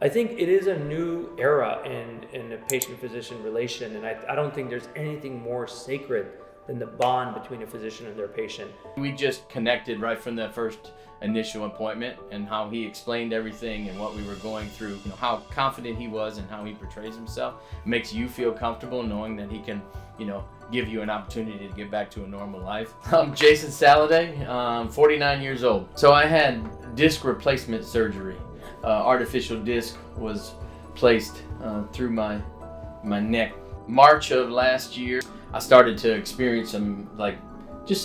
I think it is a new era in a patient-physician relation, and I don't think there's anything more sacred than the bond between a physician and their patient. We just connected right from that first initial appointment, and how he explained everything and what we were going through, how confident he was and how he portrays himself. It makes you feel comfortable knowing that he can, give you an opportunity to get back to a normal life. I'm Jason Saladay, 49 years old. So I had disc replacement surgery. Artificial disc was placed through my neck. March of last year, I started to experience some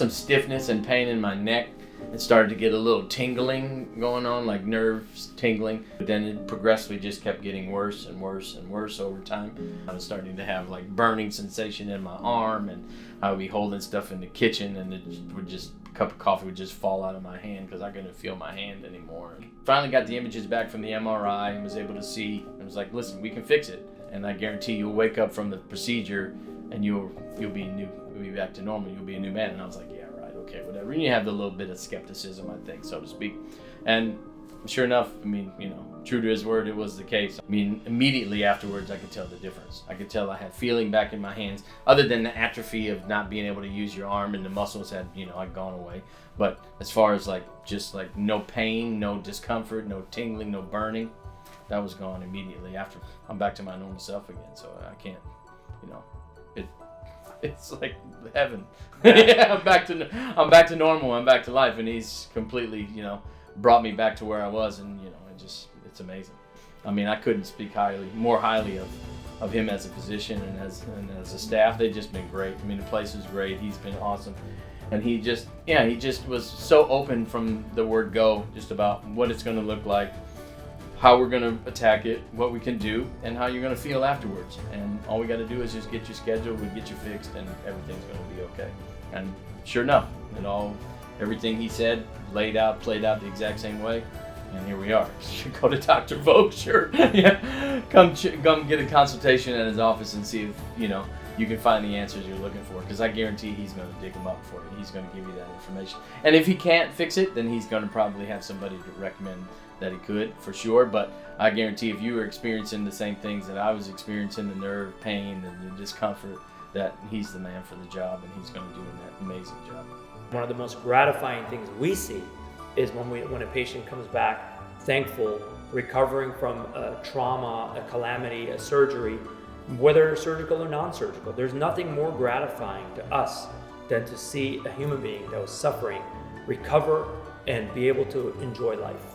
stiffness and pain in my neck. It started to get a little tingling going on, like nerves tingling. But then it progressively just kept getting worse and worse and worse over time. I was starting to have burning sensation in my arm, and I would be holding stuff in the kitchen, and a cup of coffee would just fall out of my hand because I couldn't feel my hand anymore. And finally got the images back from the MRI and was able to see. I was like, listen, we can fix it. And I guarantee you'll wake up from the procedure and you'll be back to normal. You'll be a new man. And I was like, yeah, right, okay, whatever. And you have the little bit of skepticism, I think, so to speak. And sure enough, true to his word, it was the case. Immediately afterwards, I could tell the difference. I could tell I had feeling back in my hands, other than the atrophy of not being able to use your arm, and the muscles had, had gone away. But as far as no pain, no discomfort, no tingling, no burning, that was gone immediately after. I'm back to my normal self again, so I can't, it's like heaven. Yeah, I'm back to normal. I'm back to life, and he's completely, brought me back to where I was, and it's amazing. I couldn't speak more highly of him as a physician and as a staff. They've just been great. The place is great. He's been awesome, and he just was so open from the word go, just about what it's going to look like, how we're going to attack it, what we can do, and how you're going to feel afterwards. And all we got to do is just get you scheduled, we get you fixed, and everything's going to be okay. And sure enough, everything he said played out the exact same way, and here we are. Go to Dr. Vokshoor. Yeah, come get a consultation at his office and see if you can find the answers you're looking for, because I guarantee he's going to dig them up for you. He's going to give you that information. And if he can't fix it, then he's going to probably have somebody to recommend that he could, for sure. But I guarantee if you were experiencing the same things that I was experiencing, the nerve pain and the discomfort, that he's the man for the job, and he's going to do an amazing job. One of the most gratifying things we see is when a patient comes back thankful, recovering from a trauma, a calamity, a surgery, whether surgical or non-surgical. There's nothing more gratifying to us than to see a human being that was suffering recover and be able to enjoy life.